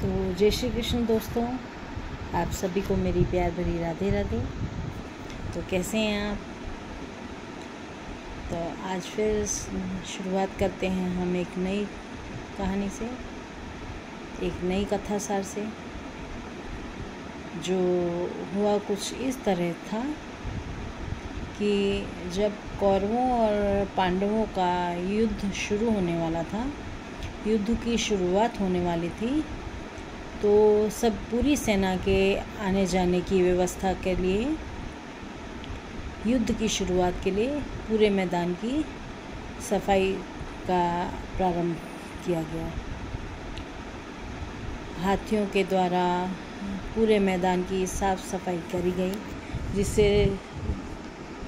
तो जय श्री कृष्ण दोस्तों, आप सभी को मेरी प्यार भरी राधे राधे। तो कैसे हैं आप? तो आज फिर शुरुआत करते हैं हम एक नई कहानी से, एक नई कथा सार से। जो हुआ कुछ इस तरह था कि जब कौरवों और पांडवों का युद्ध शुरू होने वाला था, युद्ध की शुरुआत होने वाली थी, तो सब पूरी सेना के आने जाने की व्यवस्था के लिए, युद्ध की शुरुआत के लिए पूरे मैदान की सफाई का प्रारंभ किया गया। हाथियों के द्वारा पूरे मैदान की साफ सफाई करी गई, जिससे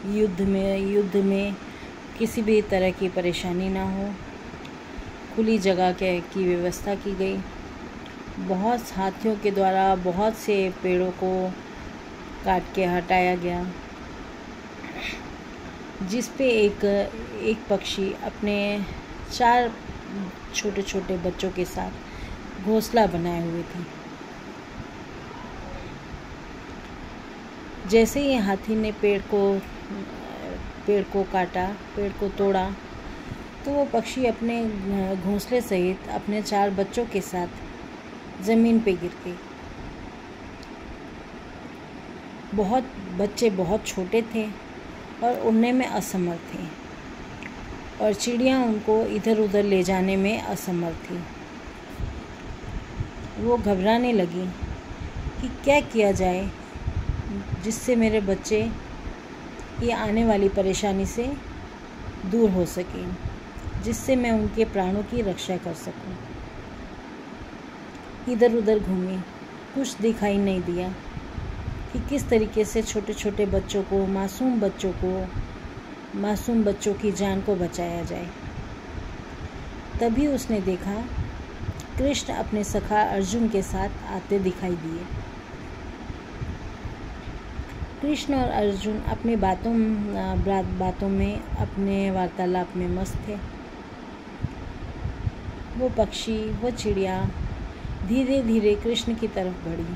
युद्ध में किसी भी तरह की परेशानी ना हो। खुली जगह की व्यवस्था की गई। बहुत हाथियों के द्वारा बहुत से पेड़ों को काट के हटाया गया, जिस पे एक पक्षी अपने 4 छोटे छोटे बच्चों के साथ घोंसला बनाए हुए थे। जैसे ही हाथी ने पेड़ को काटा, पेड़ को तोड़ा, तो वो पक्षी अपने घोंसले सहित अपने 4 बच्चों के साथ ज़मीन पे गिर गई। बच्चे बहुत छोटे थे और उड़ने में असमर्थ थे, और चिड़िया उनको इधर उधर ले जाने में असमर्थ थी। वो घबराने लगी कि क्या किया जाए जिससे मेरे बच्चे ये आने वाली परेशानी से दूर हो सकें, जिससे मैं उनके प्राणों की रक्षा कर सकूं। इधर उधर घूमी, कुछ दिखाई नहीं दिया कि किस तरीके से छोटे छोटे बच्चों को, मासूम बच्चों की जान को बचाया जाए। तभी उसने देखा कृष्ण अपने सखा अर्जुन के साथ आते दिखाई दिए। कृष्ण और अर्जुन अपनी बातों में, अपने वार्तालाप में मस्त थे। वो पक्षी, वो चिड़िया धीरे धीरे कृष्ण की तरफ बढ़ी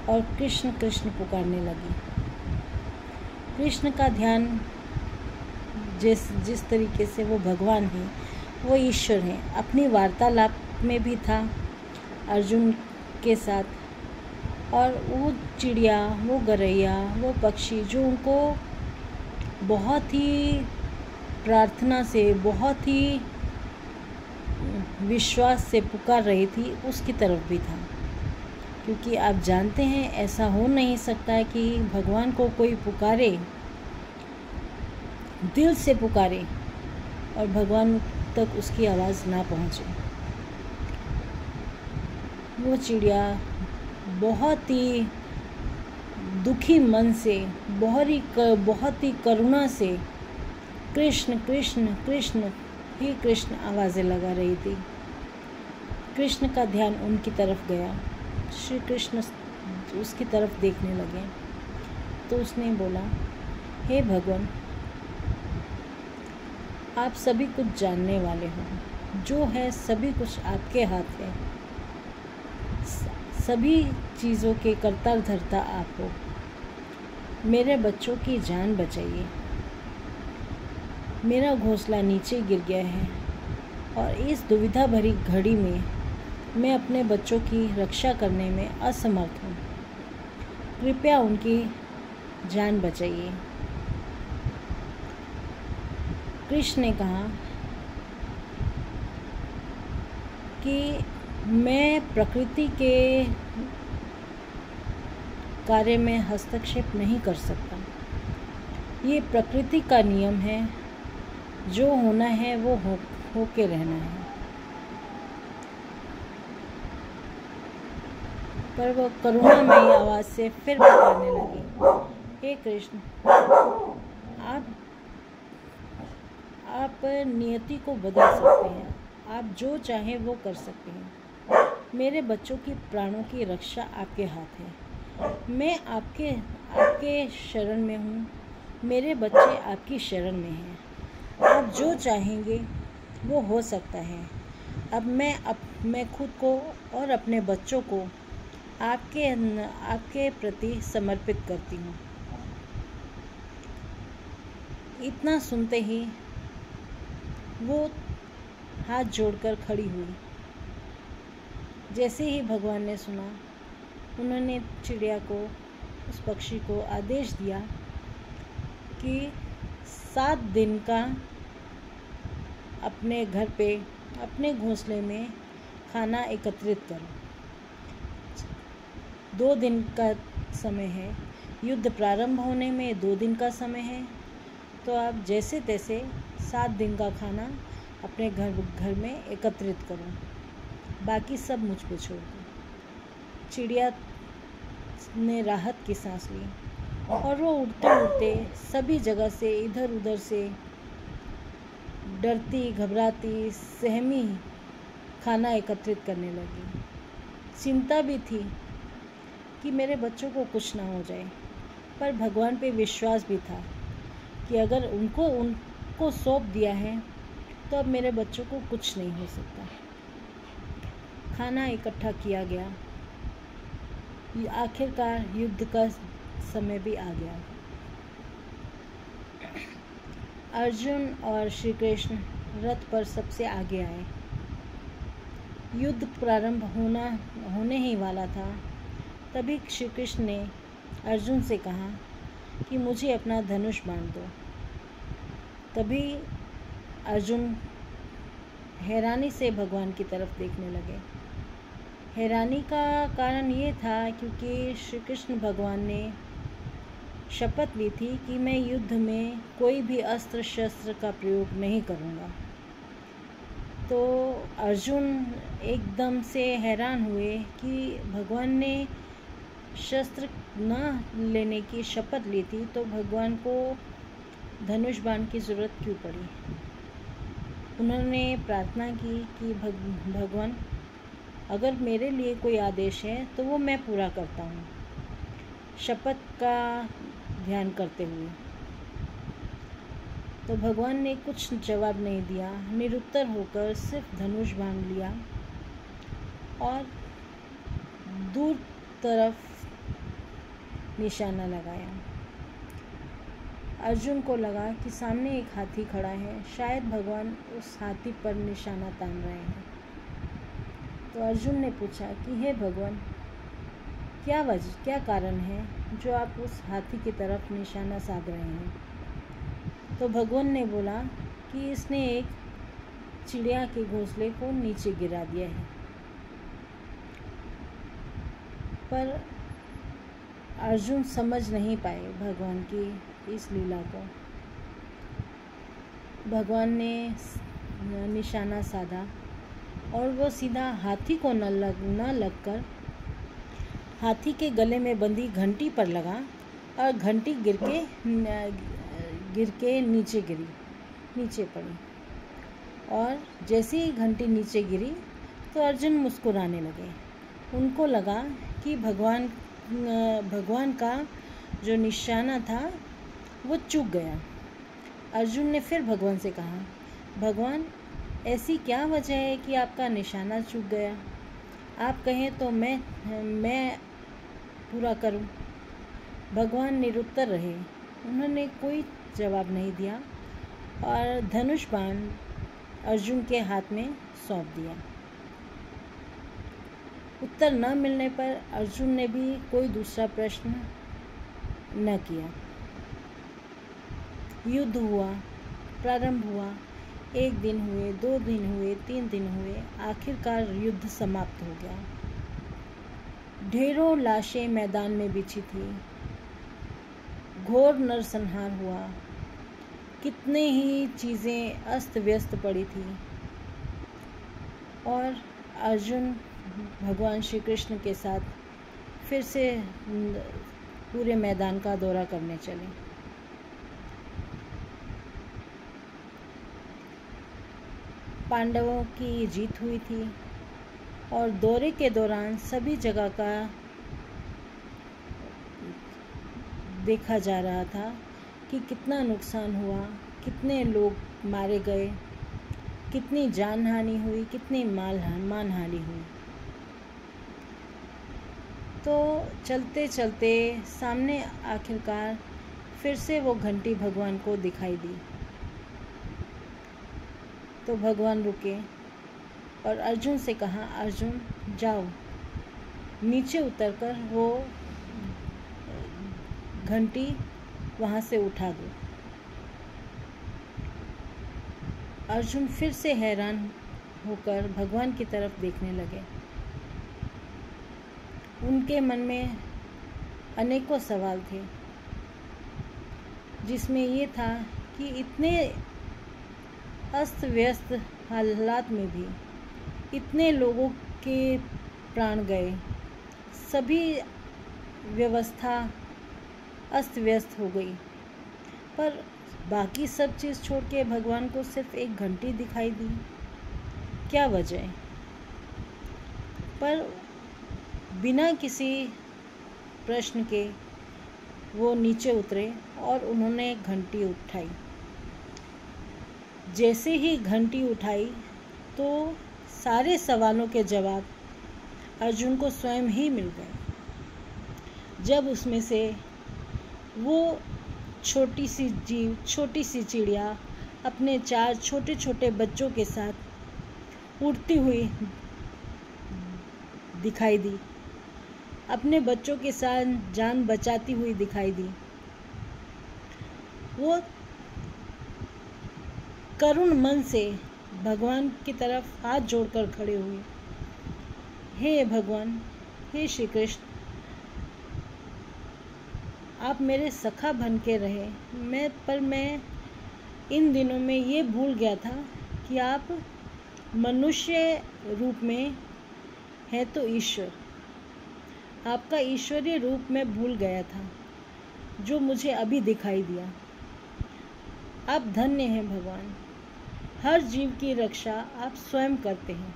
और कृष्ण कृष्ण पुकारने लगी। कृष्ण का ध्यान जिस तरीके से वो भगवान हैं, वो ईश्वर हैं, अपनी वार्तालाप में भी था अर्जुन के साथ। और वो चिड़िया, वो गौरैया, वो पक्षी जो उनको बहुत ही प्रार्थना से, बहुत ही विश्वास से पुकार रही थी, उसकी तरफ भी था। क्योंकि आप जानते हैं, ऐसा हो नहीं सकता है कि भगवान को कोई पुकारे, दिल से पुकारे, और भगवान तक उसकी आवाज़ ना पहुँचे। वो चिड़िया बहुत ही दुखी मन से, बहुत ही करुणा से कृष्ण कृष्ण कृष्ण ही कृष्ण आवाज़ें लगा रही थी। कृष्ण का ध्यान उनकी तरफ गया। श्री कृष्ण उसकी तरफ देखने लगे, तो उसने बोला, हे भगवान, आप सभी कुछ जानने वाले हो, जो है सभी कुछ आपके हाथ है। सभी चीज़ों के कर्ता धर्ता आप हो। मेरे बच्चों की जान बचाइए। मेरा घोंसला नीचे गिर गया है, और इस दुविधा भरी घड़ी में मैं अपने बच्चों की रक्षा करने में असमर्थ हूँ। कृपया उनकी जान बचाइए। कृष्ण ने कहा कि मैं प्रकृति के कार्य में हस्तक्षेप नहीं कर सकता। ये प्रकृति का नियम है, जो होना है वो होके रहना है। पर वो करुणामयी आवाज़ से फिर पुकारने लगी, हे कृष्ण, आप नियति को बदल सकते हैं। आप जो चाहें वो कर सकते हैं। मेरे बच्चों की प्राणों की रक्षा आपके हाथ है। मैं आपके शरण में हूँ। मेरे बच्चे आपकी शरण में हैं। आप जो चाहेंगे वो हो सकता है। अब मैं खुद को और अपने बच्चों को आपके प्रति समर्पित करती हूँ। इतना सुनते ही वो हाथ जोड़कर खड़ी हुई। जैसे ही भगवान ने सुना, उन्होंने चिड़िया को, उस पक्षी को आदेश दिया कि 7 दिन का अपने घर पे, अपने घोंसले में खाना एकत्रित करो। 2 दिन का समय है, युद्ध प्रारंभ होने में 2 दिन का समय है, तो आप जैसे तैसे 7 दिन का खाना अपने घर में एकत्रित करो, बाकी सब मुझ पे छोड़ दो। चिड़िया ने राहत की सांस ली और वो उड़ते उड़ते सभी जगह से, इधर उधर से डरती, घबराती, सहमी खाना एकत्रित करने लगी। चिंता भी थी कि मेरे बच्चों को कुछ ना हो जाए, पर भगवान पे विश्वास भी था कि अगर उनको सौंप दिया है तो अब मेरे बच्चों को कुछ नहीं हो सकता। खाना इकट्ठा किया गया। आखिरकार युद्ध का समय भी आ गया। अर्जुन और श्री कृष्ण रथ पर सबसे आगे आए। युद्ध प्रारंभ होने ही वाला था। तभी श्री कृष्ण ने अर्जुन से कहा कि मुझे अपना धनुष बांध दो। तभी अर्जुन हैरानी से भगवान की तरफ देखने लगे। हैरानी का कारण ये था क्योंकि श्री कृष्ण भगवान ने शपथ ली थी कि मैं युद्ध में कोई भी अस्त्र शस्त्र का प्रयोग नहीं करूँगा। तो अर्जुन एकदम से हैरान हुए कि भगवान ने शस्त्र न लेने की शपथ ली थी, तो भगवान को धनुष बाण की ज़रूरत क्यों पड़ी। उन्होंने प्रार्थना की कि भगवान, अगर मेरे लिए कोई आदेश है तो वो मैं पूरा करता हूँ, शपथ का ध्यान करते हुए। तो भगवान ने कुछ जवाब नहीं दिया, निरुत्तर होकर सिर्फ धनुष बाण लिया और दूर तरफ निशाना लगाया। अर्जुन को लगा कि सामने एक हाथी खड़ा है, शायद भगवान उस हाथी पर निशाना तान रहे हैं। तो अर्जुन ने पूछा कि हे भगवान, क्या कारण है जो आप उस हाथी की तरफ निशाना साध रहे हैं। तो भगवान ने बोला कि इसने एक चिड़िया के घोंसले को नीचे गिरा दिया है। पर अर्जुन समझ नहीं पाए भगवान की इस लीला को। भगवान ने निशाना साधा और वो सीधा हाथी को न लगकर हाथी के गले में बंधी घंटी पर लगा और घंटी गिर के नीचे पड़ी। और जैसे ही घंटी नीचे गिरी तो अर्जुन मुस्कुराने लगे। उनको लगा कि भगवान का जो निशाना था वो चूक गया। अर्जुन ने फिर भगवान से कहा, भगवान, ऐसी क्या वजह है कि आपका निशाना चूक गया। आप कहें तो मैं पूरा करूं। भगवान निरुत्तर रहे। उन्होंने कोई जवाब नहीं दिया और धनुष बाण अर्जुन के हाथ में सौंप दिया। उत्तर न मिलने पर अर्जुन ने भी कोई दूसरा प्रश्न न किया। युद्ध हुआ, प्रारंभ हुआ। 1 दिन हुए, 2 दिन हुए, 3 दिन हुए, आखिरकार युद्ध समाप्त हो गया। ढेरों लाशें मैदान में बिछी थी। घोर नरसंहार हुआ। कितने ही चीज़ें अस्त व्यस्त पड़ी थी और अर्जुन भगवान श्री कृष्ण के साथ फिर से पूरे मैदान का दौरा करने चले। पांडवों की जीत हुई थी और दौरे के दौरान सभी जगह का देखा जा रहा था कि कितना नुकसान हुआ, कितने लोग मारे गए कितनी जान हानि हुई, कितनी मान हानि हुई। तो चलते चलते सामने आखिरकार फिर से वो घंटी भगवान को दिखाई दी। तो भगवान रुके और अर्जुन से कहा, अर्जुन जाओ नीचे उतरकर वो घंटी वहाँ से उठा दो। अर्जुन फिर से हैरान होकर भगवान की तरफ देखने लगे। उनके मन में अनेकों सवाल थे, जिसमें ये था कि इतने अस्त व्यस्त हालात में भी इतने लोगों के प्राण गए, सभी व्यवस्था अस्त व्यस्त हो गई, पर बाकी सब चीज़ छोड़ के भगवान को सिर्फ एक घंटी दिखाई दी। क्या वजह? पर बिना किसी प्रश्न के वो नीचे उतरे और उन्होंने घंटी उठाई। जैसे ही घंटी उठाई तो सारे सवालों के जवाब अर्जुन को स्वयं ही मिल गए। जब उसमें से वो छोटी सी जीव, छोटी सी चिड़िया अपने 4 छोटे छोटे बच्चों के साथ उड़ती हुई दिखाई दी, अपने बच्चों के साथ जान बचाती हुई दिखाई दी, वो करुण मन से भगवान की तरफ हाथ जोड़कर खड़े हुए। हे भगवान, हे श्री कृष्ण, आप मेरे सखा बन के रहे। मैं इन दिनों में ये भूल गया था कि आप मनुष्य रूप में हैं तो ईश्वर। आपका ईश्वरीय रूप में भूल गया था, जो मुझे अभी दिखाई दिया। आप धन्य हैं भगवान। हर जीव की रक्षा आप स्वयं करते हैं।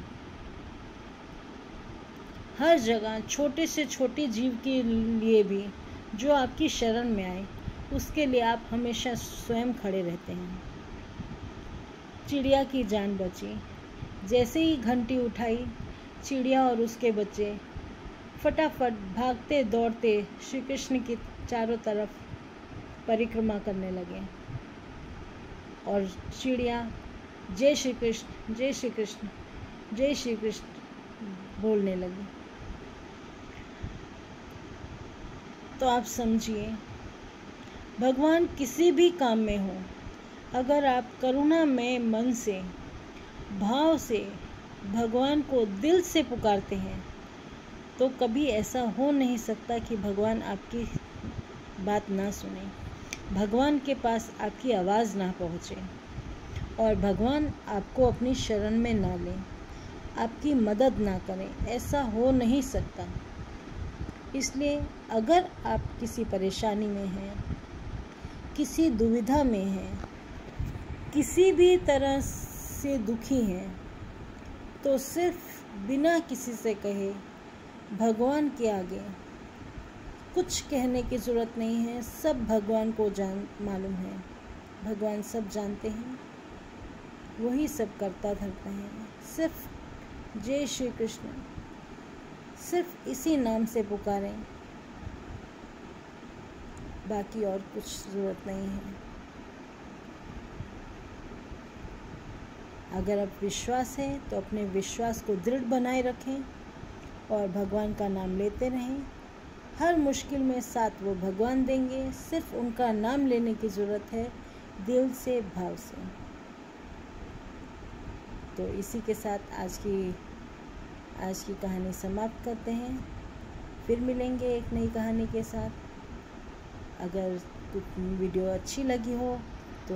हर जगह छोटे से छोटे जीव के लिए भी जो आपकी शरण में आए, उसके लिए आप हमेशा स्वयं खड़े रहते हैं। चिड़िया की जान बची। जैसे ही घंटी उठाई, चिड़िया और उसके बच्चे फटाफट भागते दौड़ते श्री कृष्ण की चारों तरफ परिक्रमा करने लगे और चिड़िया जय श्री कृष्ण, जय श्री कृष्ण, जय श्री कृष्ण बोलने लगी। तो आप समझिए, भगवान किसी भी काम में हो, अगर आप करुणा में मन से, भाव से भगवान को दिल से पुकारते हैं, तो कभी ऐसा हो नहीं सकता कि भगवान आपकी बात ना सुने, भगवान के पास आपकी आवाज़ ना पहुँचे और भगवान आपको अपनी शरण में ना लें, आपकी मदद ना करें। ऐसा हो नहीं सकता। इसलिए अगर आप किसी परेशानी में हैं, किसी दुविधा में हैं, किसी भी तरह से दुखी हैं, तो सिर्फ बिना किसी से कहे भगवान के आगे कुछ कहने की ज़रूरत नहीं है। सब भगवान को मालूम है। भगवान सब जानते हैं, वही सब करता धरता है। सिर्फ जय श्री कृष्ण, सिर्फ इसी नाम से पुकारें, बाकी और कुछ ज़रूरत नहीं है। अगर आप विश्वास है तो अपने विश्वास को दृढ़ बनाए रखें और भगवान का नाम लेते रहें। हर मुश्किल में साथ वो भगवान देंगे। सिर्फ उनका नाम लेने की ज़रूरत है, दिल से, भाव से। तो इसी के साथ आज की कहानी समाप्त करते हैं। फिर मिलेंगे एक नई कहानी के साथ। अगर वीडियो अच्छी लगी हो तो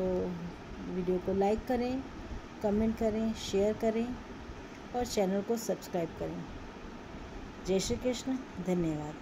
वीडियो को लाइक करें, कमेंट करें, शेयर करें और चैनल को सब्सक्राइब करें। जय श्री कृष्ण। धन्यवाद।